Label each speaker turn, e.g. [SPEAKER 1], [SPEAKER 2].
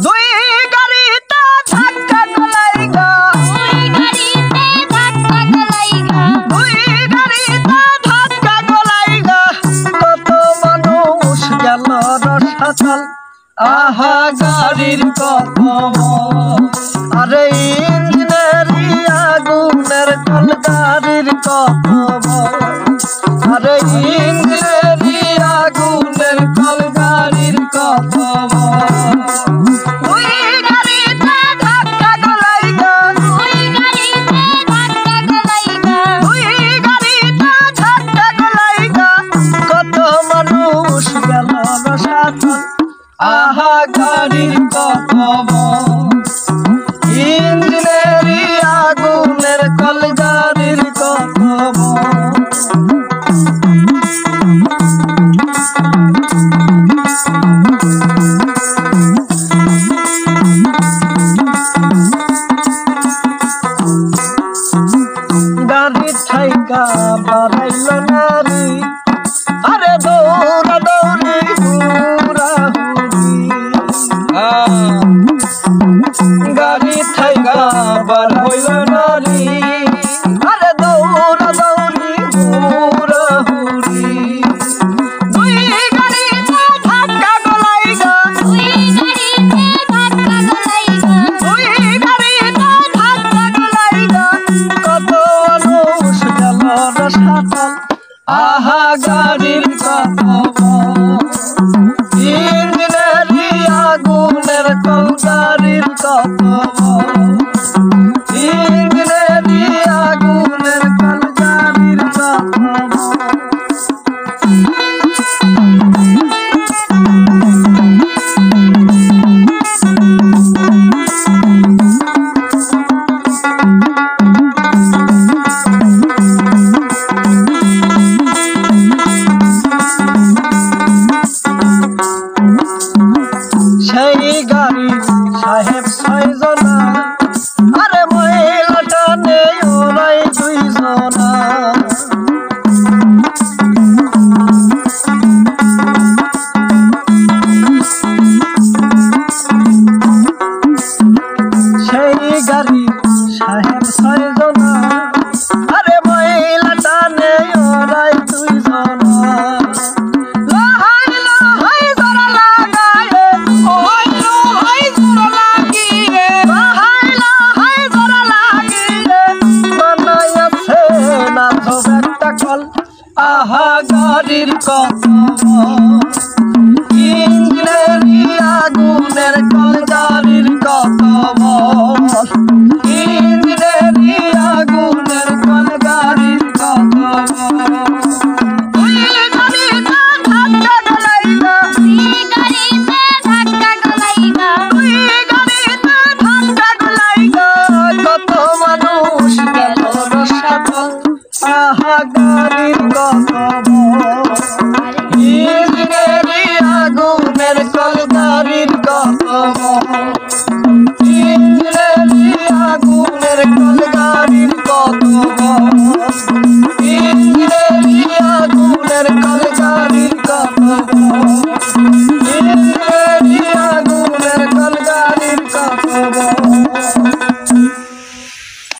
[SPEAKER 1] দুই গাড়িতে ধাক্কা গলাই গা, দুই গাড়িতে ধাক্কা গলাই গা, কত মানুষ গেল রসাতল। আহা গাড়ির কত আরে ইঞ্জিনেরি আগুনের কল গাড়ির কত আরে ইঞ্জিনেরি আগুনের কল গাড়ির কত দুই গাড়িতে ধাক্কা গলাই গা, দুই গাড়িতে ধাক্কা গলাই গা, কত মানুষ গেল রসাতল। আহা গাড়ির কত ইঞ্জিনেরি আগুনের কল গাড়ির কত গাড়ি ঠাইকা বাড়াইল নারী আরে দৌড়া দৌড়ি গাড়ি থাইগা বার হইল নারী আরে দৌড়া দৌড়ি হুড়ি দুই গাড়িতে ধাক্কা গলাই গা, দুই গাড়িতে ধাক্কা গলাই গা, কত মানুষ গেল রসাতল। আহা গাড়ির কত ইঞ্জিনেরি আগুনের কল গাড়ির কত ইঞ্জিনেরি আগুনের কল গাড়ির কত সেই গাড়ি সাহেব ছয়জনা আরে মহিলাটা নেই ওরাই দুইজনা সেই গাড়ি সাহেব ছয়জনা আরে মহিলাটা নেই ওরাই দুইজনা আহা গাড়ির কত